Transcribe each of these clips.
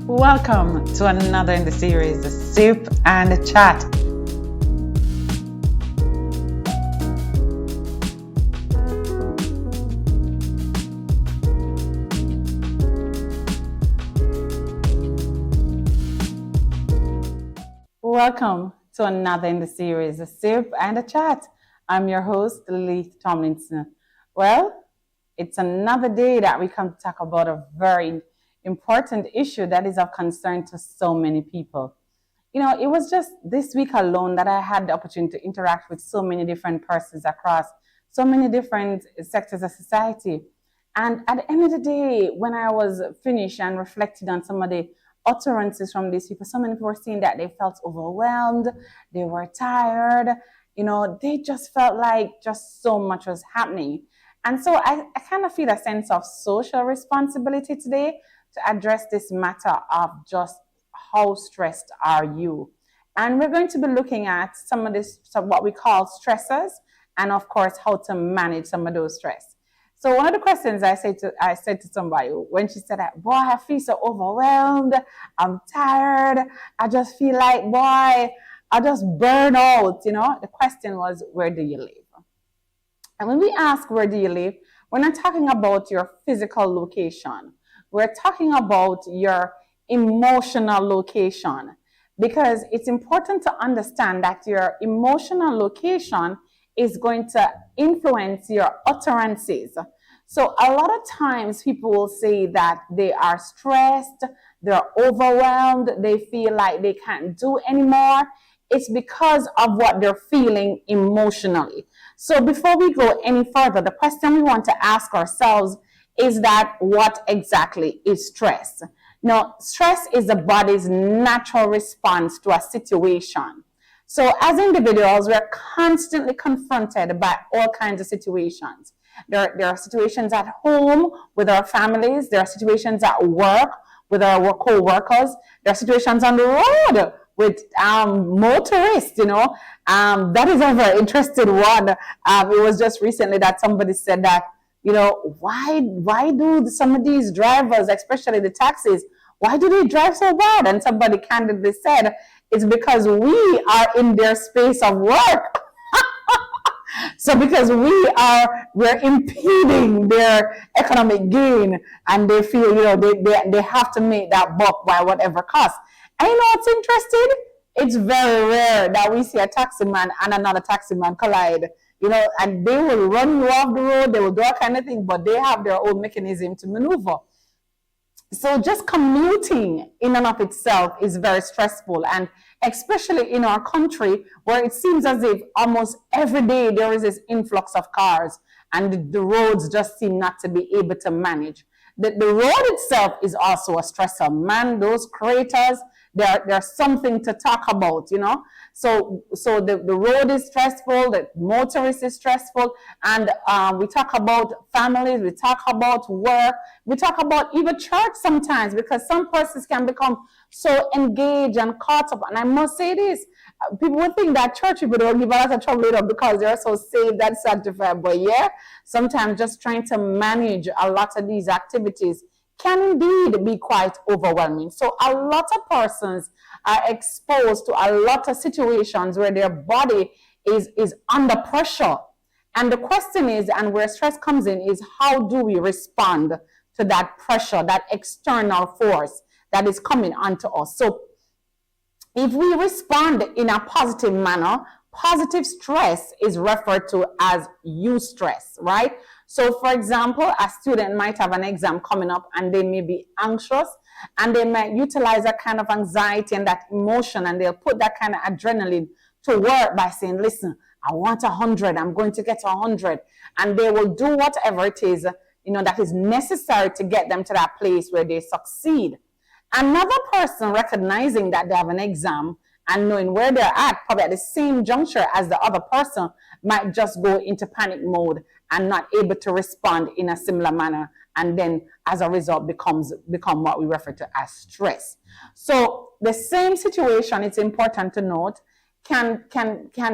Welcome to another in the series, The Sip and the Chat. Welcome to another in the series, The Sip and the Chat. I'm your host, Leleith Tomlinson. Well, it's another day that we come to talk about a very important issue that is of concern to so many people. You know, it was just this week alone that I had the opportunity to interact with so many different persons across so many different sectors of society. And at the end of the day, when I was finished and reflected on some of the utterances from these people, so many people were saying that they felt overwhelmed, they were tired, they just felt like just so much was happening. And so I kind of feel a sense of social responsibility today to address this matter of just how stressed are you. And we're going to be looking at some what we call stressors, and of course, how to manage some of those stress. So one of the questions I said to somebody when she said that, boy, I feel so overwhelmed, I'm tired, I just feel like, boy, I just burn out, The question was, where do you live? And when we ask where do you live, we're not talking about your physical location. We're talking about your emotional location, because it's important to understand that your emotional location is going to influence your utterances. So a lot of times people will say that they are stressed, they're overwhelmed, they feel like they can't do anymore. It's because of what they're feeling emotionally. So before we go any further, the question we want to ask ourselves is that what exactly is stress? Now, stress is the body's natural response to a situation. So as individuals, we're constantly confronted by all kinds of situations. There are situations at home with our families. There are situations at work with our co-workers. There are situations on the road with motorists, that is a very interesting one. It was just recently that somebody said that, why do some of these drivers, especially the taxis, why do they drive so bad? And somebody candidly said, it's because we are in their space of work. So because we're impeding their economic gain, and they feel, they have to make that buck by whatever cost. And what's interesting? It's very rare that we see a taximan and another taximan collide, and they will run you off the road, they will do all kind of thing, but they have their own mechanism to maneuver. So just commuting in and of itself is very stressful, and especially in our country where it seems as if almost every day there is this influx of cars and the roads just seem not to be able to manage. The road itself is also a stressor. Man, those craters, there's something to talk about, So the road is stressful, the motorist is stressful, and we talk about families, we talk about work, we talk about even church sometimes, because some persons can become so engaged and caught up. And I must say this, people would think that church people don't give a lot of trouble because they're so saved and sanctified. But yeah, sometimes just trying to manage a lot of these activities can indeed be quite overwhelming. So a lot of persons are exposed to a lot of situations where their body is under pressure. And the question is, and where stress comes in, is how do we respond to that pressure, that external force that is coming onto us? So if we respond in a positive manner, positive stress is referred to as eustress, right? So for example, a student might have an exam coming up and they may be anxious, and they might utilize that kind of anxiety and that emotion, and they'll put that kind of adrenaline to work by saying, listen, I want 100, I'm going to get 100. And they will do whatever it is, that is necessary to get them to that place where they succeed. Another person recognizing that they have an exam and knowing where they're at, probably at the same juncture as the other person, might just go into panic mode and not able to respond in a similar manner, and then as a result become what we refer to as stress. So the same situation, it's important to note, can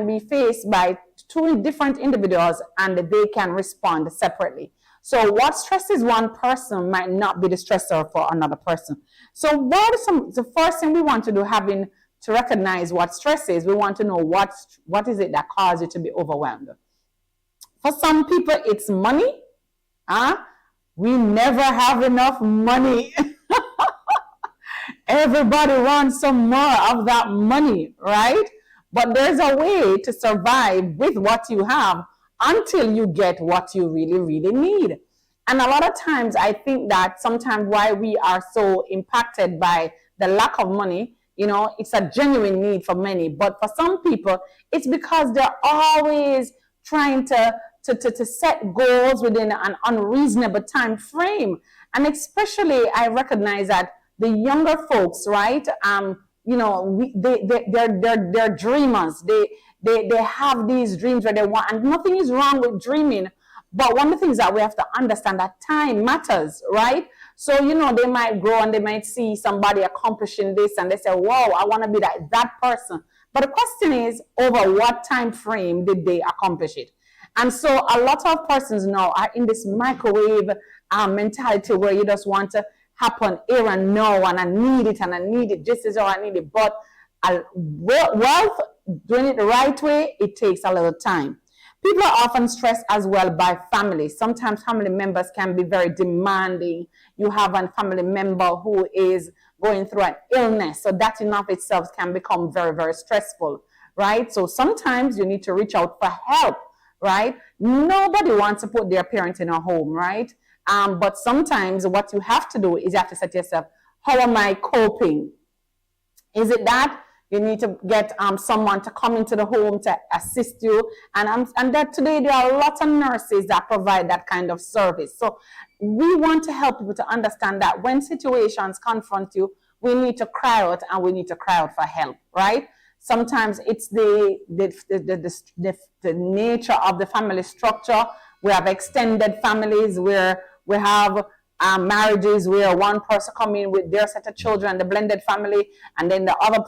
be faced by two different individuals, and they can respond separately. So what stresses one person might not be the stressor for another person. So the first thing we want to do, having to recognize what stress is, we want to know what is it that causes you to be overwhelmed. For some people, it's money. We never have enough money. Everybody wants some more of that money, right? But there's a way to survive with what you have until you get what you really, really need. And a lot of times, I think that sometimes why we are so impacted by the lack of money, it's a genuine need for many. But for some people, it's because they're always trying to set goals within an unreasonable time frame. And especially, I recognize that the younger folks, right? They're dreamers. They have these dreams where they want, and nothing is wrong with dreaming. But one of the things that we have to understand, that time matters, right? So, they might grow and they might see somebody accomplishing this and they say, wow, I want to be like that person. But the question is, over what time frame did they accomplish it? And so a lot of persons now are in this microwave mentality where you just want to happen here and now, and I need it, just as how I need it. But wealth, doing it the right way, it takes a little time. People are often stressed as well by family. Sometimes family members can be very demanding. You have a family member who is going through an illness, so that in of itself can become very, very stressful, right? So sometimes you need to reach out for help, right? Nobody wants to put their parent in a home, right? But sometimes what you have to do is you have to say to yourself, how am I coping? Is it that you need to get someone to come into the home to assist you? And that today there are lots of nurses that provide that kind of service. So we want to help people to understand that when situations confront you, we need to cry out, and we need to cry out for help, right? Sometimes it's the nature of the family structure. We have extended families where we have marriages where one person comes in with their set of children, the blended family, and then the other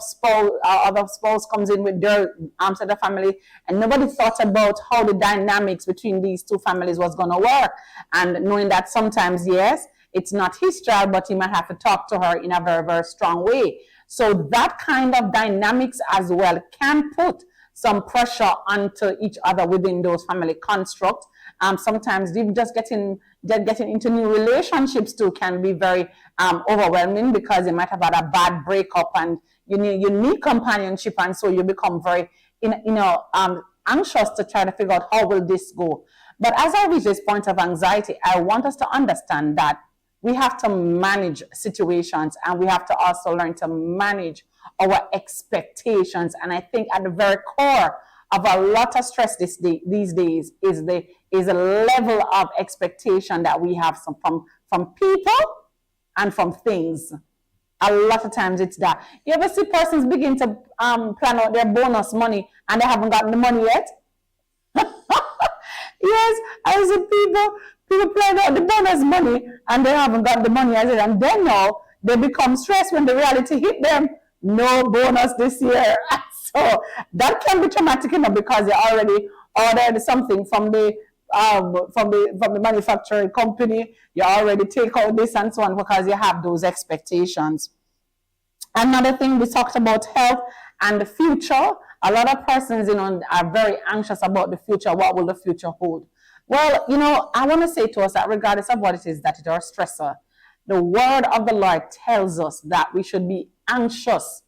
spouse comes in with their set of family, and nobody thought about how the dynamics between these two families was going to work. And knowing that sometimes, yes, it's not his child, but he might have to talk to her in a very, very strong way. So that kind of dynamics as well can put some pressure onto each other within those family constructs. Sometimes even just getting into new relationships too can be very overwhelming, because you might have had a bad breakup and you need companionship, and so you become very anxious to try to figure out how will this go. But as I reach this point of anxiety, I want us to understand that we have to manage situations, and we have to also learn to manage our expectations. And I think at the very core of a lot of stress these days is a level of expectation that we have from people and from things. A lot of times it's that. You ever see persons begin to plan out their bonus money and they haven't gotten the money yet? Yes, I see people plan out the bonus money and they haven't got the money as it, and then now they become stressed when the reality hit them. No bonus this year. So that can be traumatic, because they already ordered something from the manufacturing company. You already take out this and so on, because you have those expectations. Another thing, we talked about health and the future. A lot of persons, are very anxious about the future. What will the future hold? Well, I want to say to us that regardless of what it is that is our stressor, the word of the Lord tells us that we should be anxious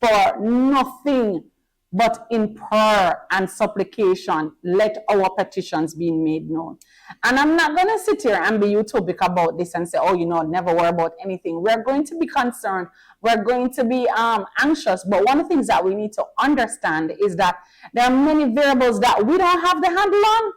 for nothing, but in prayer and supplication, let our petitions be made known. And I'm not going to sit here and be utopic about this and say, never worry about anything. We're going to be concerned. We're going to be anxious. But one of the things that we need to understand is that there are many variables that we don't have the handle on.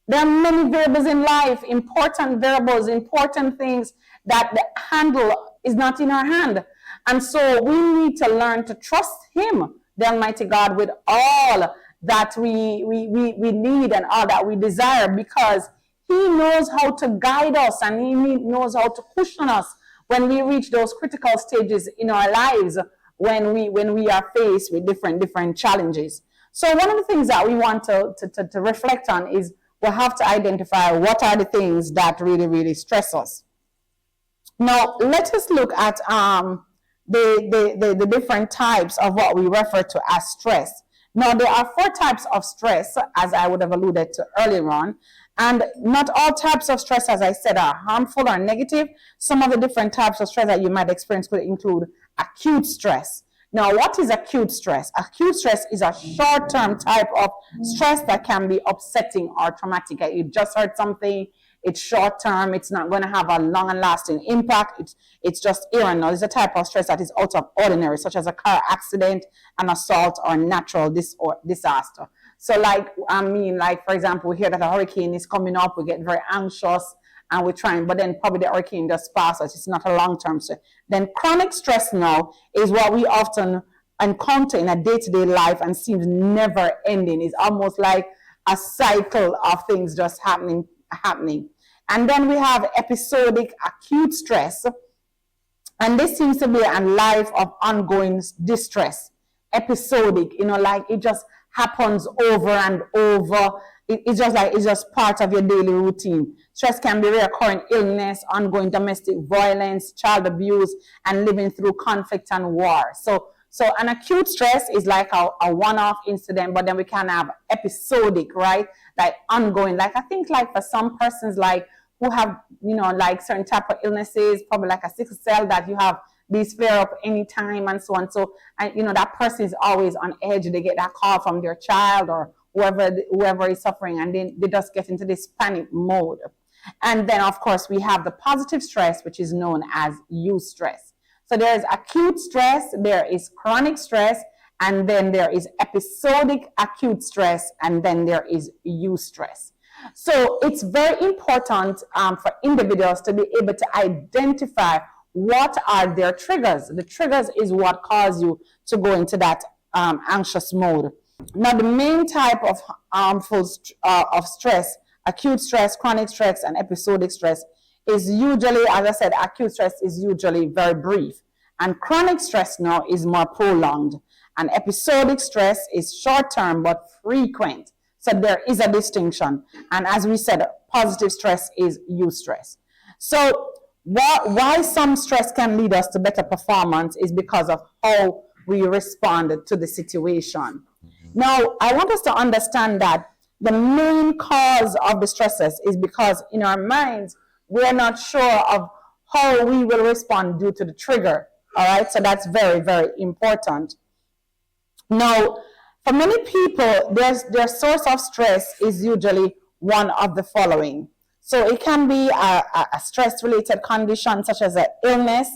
There are many variables in life, important variables, important things that the handle is not in our hand. And so we need to learn to trust Him, the Almighty God, with all that we need and all that we desire, because He knows how to guide us, and He knows how to cushion us when we reach those critical stages in our lives, when we are faced with different challenges. So one of the things that we want to reflect on is we have to identify what are the things that really, really stress us. Now, let us look at the different types of what we refer to as stress. Now, there are 4 types of stress, as I would have alluded to earlier on. And not all types of stress, as I said, are harmful or negative. Some of the different types of stress that you might experience could include acute stress. Now, what is acute stress? Acute stress is a short-term type of stress that can be upsetting or traumatic. You just heard something, it's short-term, it's not going to have a long and lasting impact. It's just here and now. It's a type of stress that is out of ordinary, such as a car accident, an assault, or natural disaster. So like, for example, we hear that a hurricane is coming up, we get very anxious, and we're trying, but then probably the hurricane just passes. It's not a long-term stress. Then chronic stress now is what we often encounter in a day-to-day life and seems never ending. It's almost like a cycle of things just happening. And then we have episodic acute stress. And this seems to be a life of ongoing distress. Episodic, like it just happens over and over. It's just part of your daily routine. Stress can be recurring illness, ongoing domestic violence, child abuse, and living through conflict and war. So an acute stress is like a one-off incident, but then we can have episodic, right? Like ongoing. Like I think like for some persons like who have, like certain type of illnesses, probably like a sickle cell, that you have these flare up anytime and so on. So, that person is always on edge. They get that call from their child or whoever is suffering, and then they just get into this panic mode. And then, of course, we have the positive stress, which is known as eustress. So there is acute stress, there is chronic stress, and then there is episodic acute stress, and then there is eustress. So it's very important for individuals to be able to identify what are their triggers. The triggers is what cause you to go into that anxious mode. Now, the main type of harmful of stress, acute stress, chronic stress, and episodic stress, is usually, as I said, acute stress is usually very brief. And chronic stress now is more prolonged. And episodic stress is short-term but frequent. So there is a distinction. And as we said, positive stress is eustress. So why some stress can lead us to better performance is because of how we respond to the situation. Now, I want us to understand that the main cause of the stresses is because in our minds, we're not sure of how we will respond due to the trigger. All right, so that's very, very important. Now, for many people, their source of stress is usually one of the following. So it can be a stress-related condition such as an illness.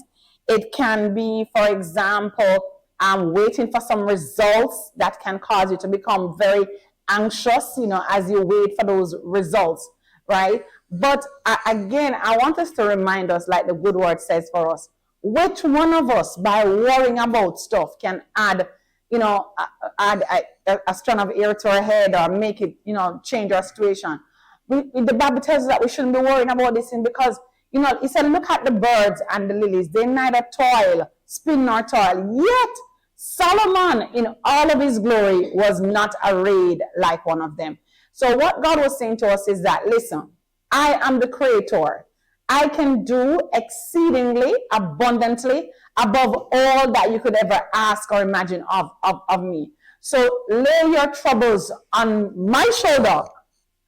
It can be, for example, waiting for some results that can cause you to become very anxious, as you wait for those results, right? But again, I want us to remind us, like the good word says for us, which one of us, by worrying about stuff, can add a strand of hair to our head or make it, change our situation? The Bible tells us that we shouldn't be worrying about this thing because, it said, look at the birds and the lilies. They neither toil, spin nor toil. Yet Solomon, in all of his glory, was not arrayed like one of them. So what God was saying to us is that, listen, I am the creator. I can do exceedingly abundantly above all that you could ever ask or imagine of me. So lay your troubles on my shoulder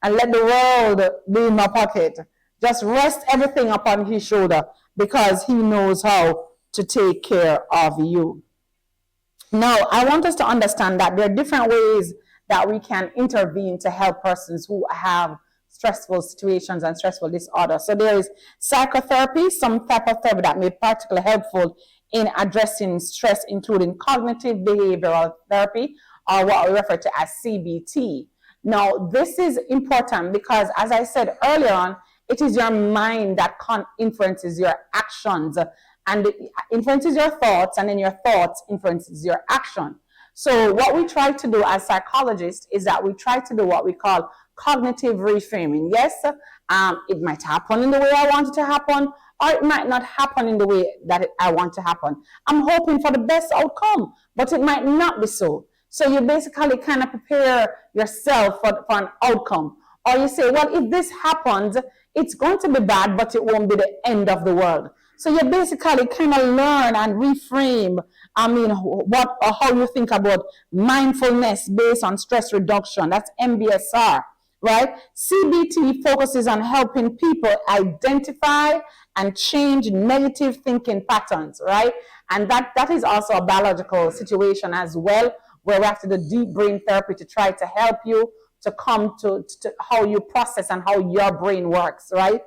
and let the world be in my pocket. Just rest everything upon his shoulder because he knows how to take care of you. Now, I want us to understand that there are different ways that we can intervene to help persons who have stressful situations and stressful disorders. So there is psychotherapy, some type of therapy that may be particularly helpful in addressing stress, including cognitive behavioral therapy, or what we refer to as CBT. Now, this is important because, as I said earlier on, it is your mind that influences your actions, and it influences your thoughts, and then your thoughts influences your action. So what we try to do as psychologists is that we try to do what we call cognitive reframing. Yes, it might happen in the way I want it to happen, or it might not happen in the way that I want to happen. I'm hoping for the best outcome, but it might not be so. So you basically kind of prepare yourself for an outcome. Or you say, well, if this happens, it's going to be bad, but it won't be the end of the world. So you basically kind of learn and reframe, what or how you think about mindfulness based on stress reduction. That's MBSR, right? CBT focuses on helping people identify and change negative thinking patterns, right? And that is also a biological situation as well, where we have to do deep brain therapy to try to help you to come to how you process and how your brain works, right?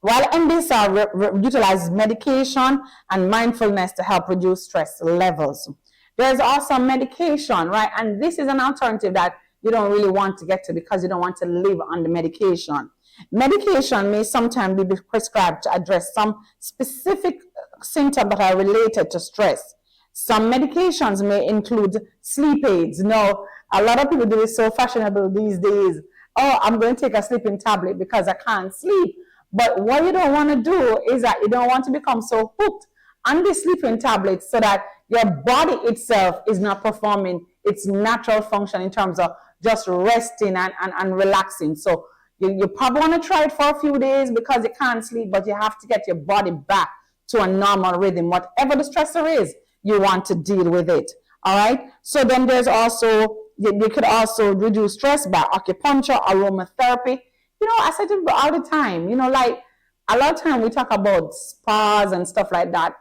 While MBSR utilizes medication and mindfulness to help reduce stress levels. There's also medication, right? And this is an alternative that you don't really want to get to because you don't want to live on the medication. Medication may sometimes be prescribed to address some specific symptoms that are related to stress. Some medications may include sleep aids. Now, a lot of people do it so fashionable these days. Oh, I'm going to take a sleeping tablet because I can't sleep. But what you don't want to do is that you don't want to become so hooked on the sleeping tablets so that your body itself is not performing its natural function in terms of just resting and relaxing. So you probably want to try it for a few days because you can't sleep, but you have to get your body back to a normal rhythm. Whatever the stressor is, you want to deal with it. All right. So then there's also, you could also reduce stress by acupuncture, aromatherapy. I say to people all the time, like a lot of time we talk about spas and stuff like that.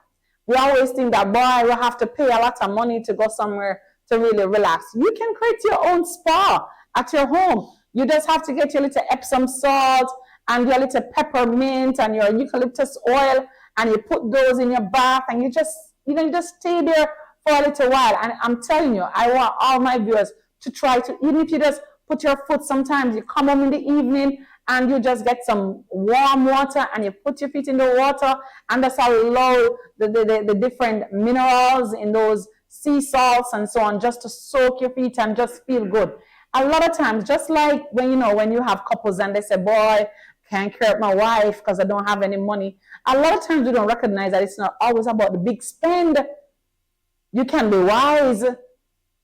We always think that, boy, we have to pay a lot of money to go somewhere to really relax. You can create your own spa at your home. You just have to get your little Epsom salt and your little peppermint and your eucalyptus oil, and you put those in your bath, and you just stay there for a little while. And I'm telling you, I want all my viewers to try to, even if you just put your foot, sometimes you come home in the evening and you just get some warm water and you put your feet in the water and just allow the different minerals in those sea salts and so on just to soak your feet and just feel good. A lot of times, just like when you have couples and they say, boy, can't care of my wife because I don't have any money. A lot of times we don't recognize that it's not always about the big spend. You can be wise.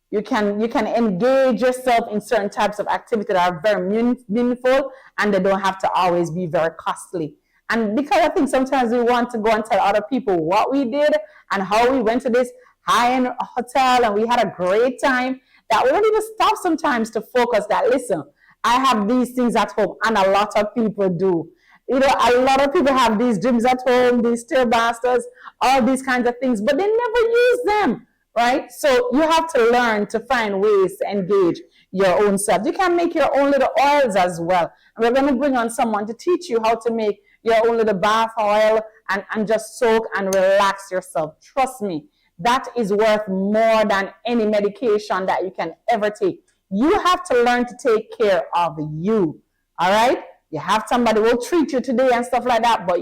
You can engage yourself in certain types of activity that are very meaningful, and they don't have to always be very costly. And because I think sometimes we want to go and tell other people what we did and how we went to this high-end hotel and we had a great time, that we don't even stop sometimes to focus that, listen, I have these things at home, and a lot of people do. A lot of people have these gyms at home, these Stairmasters, all these kinds of things, but they never use them. Right? So you have to learn to find ways to engage your own self. You can make your own little oils as well. And we're going to bring on someone to teach you how to make your own little bath oil and just soak and relax yourself. Trust me, that is worth more than any medication that you can ever take. You have to learn to take care of you. All right? You have somebody who will treat you today and stuff like that, but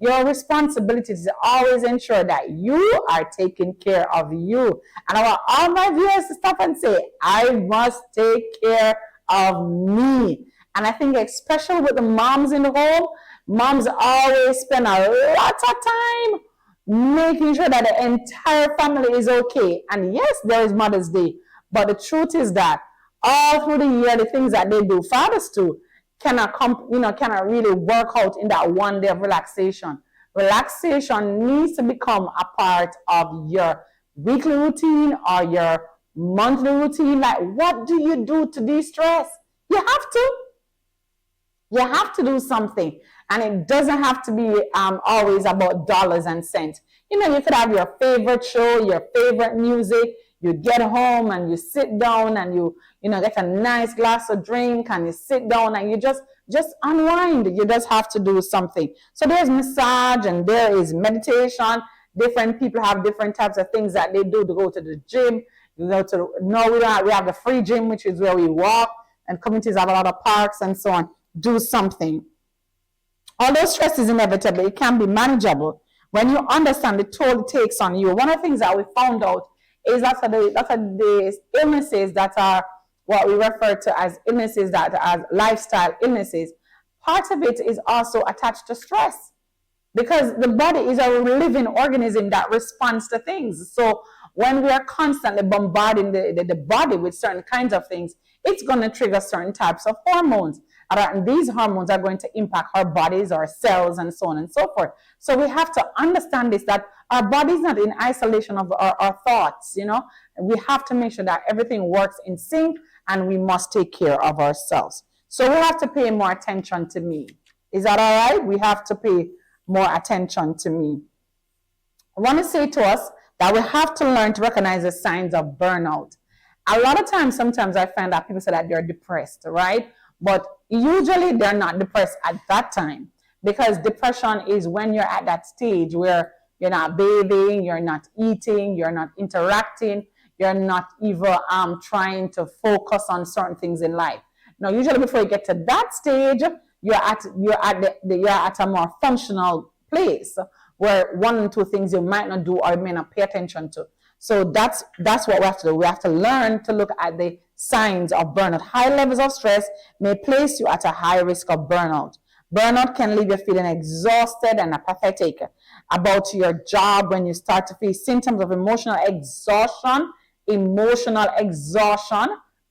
your responsibility is to always ensure that you are taking care of you. And I want all my viewers to stop and say, I must take care of me. And I think especially with the moms in the home, moms always spend a lot of time making sure that the entire family is okay. And yes, there is Mother's Day, but the truth is that all through the year, the things that they do, fathers too, cannot really work out in that one day of relaxation. Relaxation needs to become a part of your weekly routine or your monthly routine. Like, what do you do to de-stress? You have to. You have to do something. And it doesn't have to be always about dollars and cents. You could have your favorite show, your favorite music. You get home and you sit down and you get a nice glass of drink and you sit down and you just unwind. You just have to do something. So there's massage and there is meditation. Different people have different types of things that they do to go to the gym. We have the free gym, which is where we walk, and communities have a lot of parks and so on. Do something. Although stress is inevitable, it can be manageable when you understand the toll it takes on you. One of the things that we found out is that the illnesses that are what we refer to as illnesses that are lifestyle illnesses, part of it is also attached to stress, because the body is a living organism that responds to things. So When we are constantly bombarding the body with certain kinds of things, it's going to trigger certain types of hormones. And these hormones are going to impact our bodies, our cells, and so on and so forth. So we have to understand this, that our body is not in isolation of our thoughts, you know. We have to make sure that everything works in sync, and we must take care of ourselves. So we have to pay more attention to me. Is that all right? We have to pay more attention to me. I want to say to us that we have to learn to recognize the signs of burnout. A lot of times, sometimes I find that people say that they're depressed, right? But usually they're not depressed at that time, because depression is when you're at that stage where you're not bathing, you're not eating, you're not interacting, you're not even trying to focus on certain things in life. Now, usually before you get to that stage, you're at a more functional place where one or two things you might not do or may not pay attention to. So that's what we have to do. We have to learn to look at the signs of burnout. High levels of stress may place you at a high risk of burnout. Burnout can leave you feeling exhausted and apathetic about your job when you start to feel symptoms of emotional exhaustion,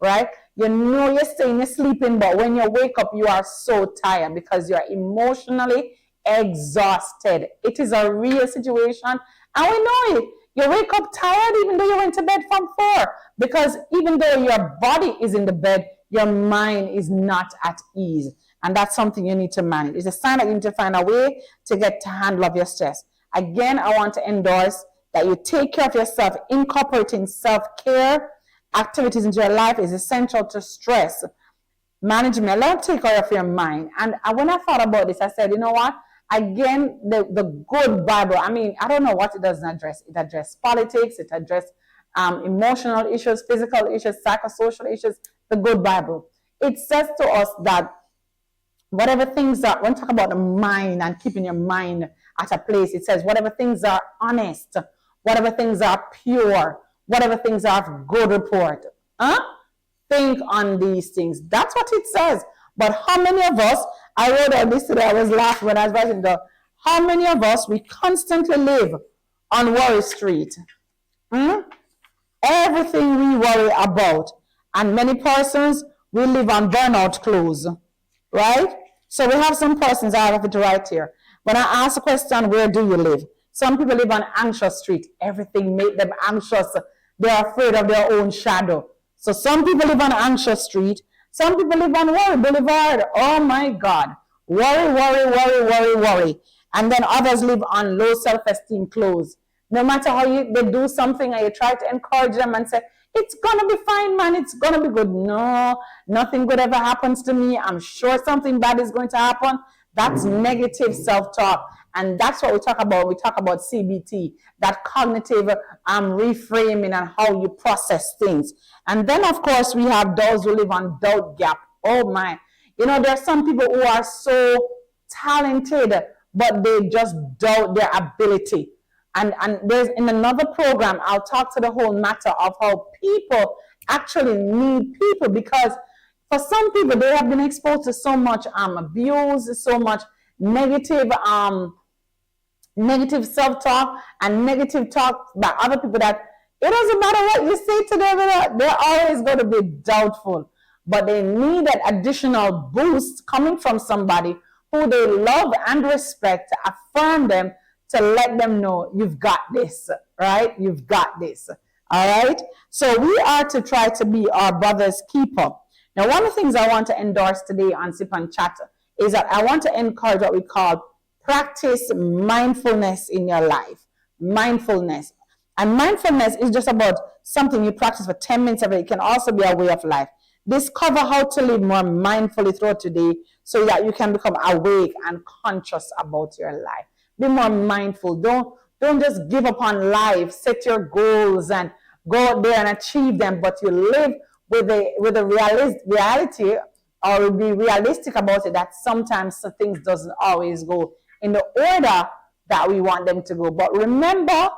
right? You know you're saying you're sleeping, but when you wake up, you are so tired because you're emotionally exhausted. It is a real situation, and we know it. You wake up tired even though you went to bed from 4, because even though your body is in the bed, your mind is not at ease. And that's something you need to manage. It's a sign that you need to find a way to get to handle of your stress. Again, I want to endorse that you take care of yourself. Incorporating self-care activities into your life is essential to stress management. Learn to take care of your mind. And when I thought about this, I said, you know what? Again, the good Bible, I mean, I don't know what it doesn't address. It addresses politics, it addresses emotional issues, physical issues, psychosocial issues, the good Bible. It says to us that whatever things are, when we talk about the mind and keeping your mind at a place, it says whatever things are honest, whatever things are pure, whatever things are of good report. Think on these things. That's what it says. But how many of us, I wrote on this today, I was laughing when I was writing down, how many of us, we constantly live on Worry Street? Everything we worry about. And many persons, we live on burnout clothes, right? So we have some persons, I have it right here. When I ask the question, where do you live? Some people live on Anxious Street. Everything makes them anxious. They're afraid of their own shadow. So some people live on Anxious Street. Some people live on Worry Boulevard. Oh my God. Worry, worry, worry, worry, worry. And then others live on low self-esteem clothes. No matter how they do something and you try to encourage them and say, it's going to be fine, man. It's going to be good. No, nothing good ever happens to me. I'm sure something bad is going to happen. That's negative self-talk. And that's what we talk about. We talk about CBT, that cognitive reframing and how you process things. And then, of course, we have those who live on doubt gap. Oh, my. You know, there are some people who are so talented, but they just doubt their ability. And there's in another program, I'll talk to the whole matter of how people actually need people, because for some people, they have been exposed to so much abuse, so much negative self-talk and negative talk by other people that it doesn't matter what you say to them, they're always going to be doubtful. But they need that additional boost coming from somebody who they love and respect to affirm them, to let them know you've got this, right? You've got this, all right? So we are to try to be our brother's keeper. Now, one of the things I want to endorse today on Sip and Chat is that I want to encourage what we call practice mindfulness in your life. Mindfulness. And mindfulness is just about something you practice for 10 minutes of it. It can also be a way of life. Discover how to live more mindfully throughout today so that you can become awake and conscious about your life. Be more mindful. Don't just give up on life. Set your goals and go out there and achieve them, but you live with a reality, or be realistic about it, that sometimes things doesn't always go in the order that we want them to go. But remember,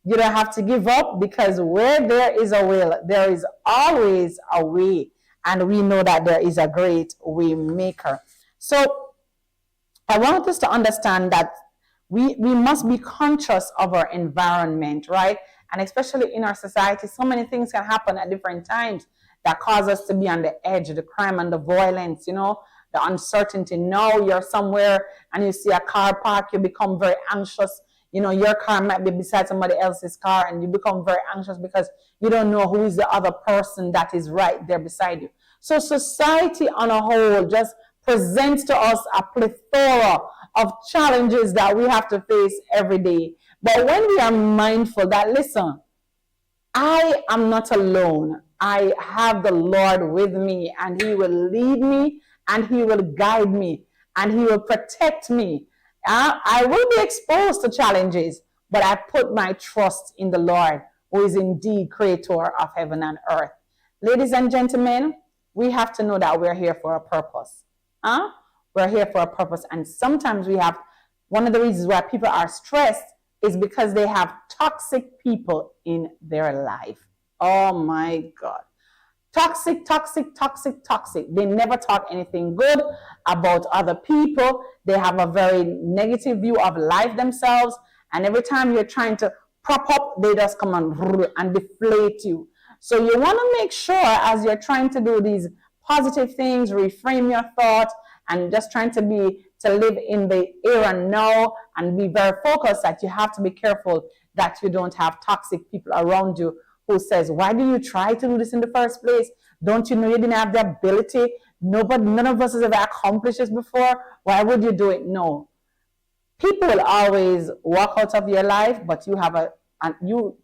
you don't have to give up, because where there is a will, there is always a way. And we know that there is a great way maker. So I want us to understand that we must be conscious of our environment, right? And especially in our society, so many things can happen at different times that cause us to be on the edge, the crime and the violence, the uncertainty. Now you're somewhere and you see a car park, you become very anxious. Your car might be beside somebody else's car and you become very anxious because you don't know who is the other person that is right there beside you. So society on a whole just presents to us a plethora of challenges that we have to face every day. But when we are mindful that, listen, I am not alone. I have the Lord with me, and He will lead me, and He will guide me, and He will protect me. I will be exposed to challenges, but I put my trust in the Lord, who is indeed creator of heaven and earth. Ladies and gentlemen, we have to know that we're here for a purpose. We're here for a purpose. And sometimes one of the reasons why people are stressed is because they have toxic people in their life. Oh my God. Toxic, toxic, toxic, toxic. They never talk anything good about other people. They have a very negative view of life themselves. And every time you're trying to prop up, they just come and deflate you. So you want to make sure as you're trying to do these positive things, reframe your thought, and just trying to live in the here and now and be very focused, that you have to be careful that you don't have toxic people around you who says, why do you try to do this in the first place? Don't you know you didn't have the ability? None of us has ever accomplished this before. Why would you do it? No. People will always walk out of your life, but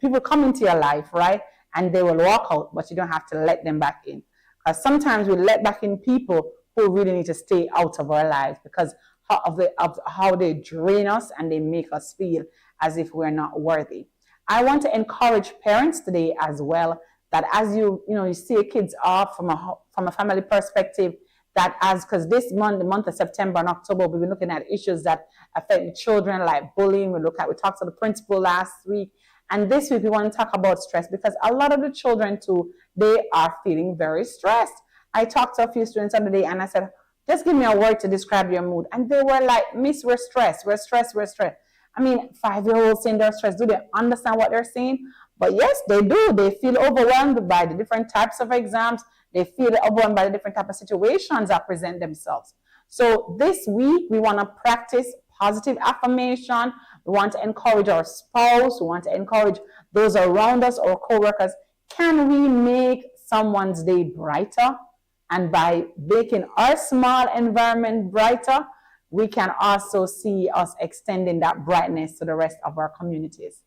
people come into your life, right? And they will walk out, but you don't have to let them back in. Because sometimes we let back in people who really need to stay out of our lives because of how they drain us and they make us feel as if we're not worthy. I want to encourage parents today as well, that as you see your kids off from a family perspective, because this month, the month of September and October, we've been looking at issues that affect the children, like bullying. We talked to the principal last week, and this week we want to talk about stress, because a lot of the children too, they are feeling very stressed. I talked to a few students the other day and I said, just give me a word to describe your mood. And they were like, Miss, we're stressed, we're stressed, we're stressed. I mean, 5-year-olds saying they're stressed. Do they understand what they're saying? But yes, they do. They feel overwhelmed by the different types of exams. They feel overwhelmed by the different types of situations that present themselves. So this week, we want to practice positive affirmation. We want to encourage our spouse. We want to encourage those around us, our co-workers. Can we make someone's day brighter? And by making our small environment brighter, we can also see us extending that brightness to the rest of our communities.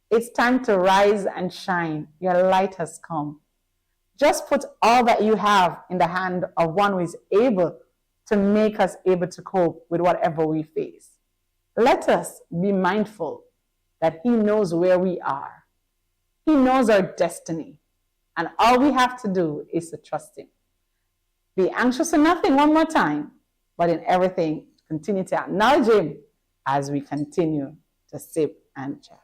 It's time to rise and shine. Your light has come. Just put all that you have in the hand of one who is able to make us able to cope with whatever we face. Let us be mindful that He knows where we are. He knows our destiny. And all we have to do is to trust Him. Be anxious for nothing, one more time, but in everything, continue to acknowledge Him as we continue to sip and chat.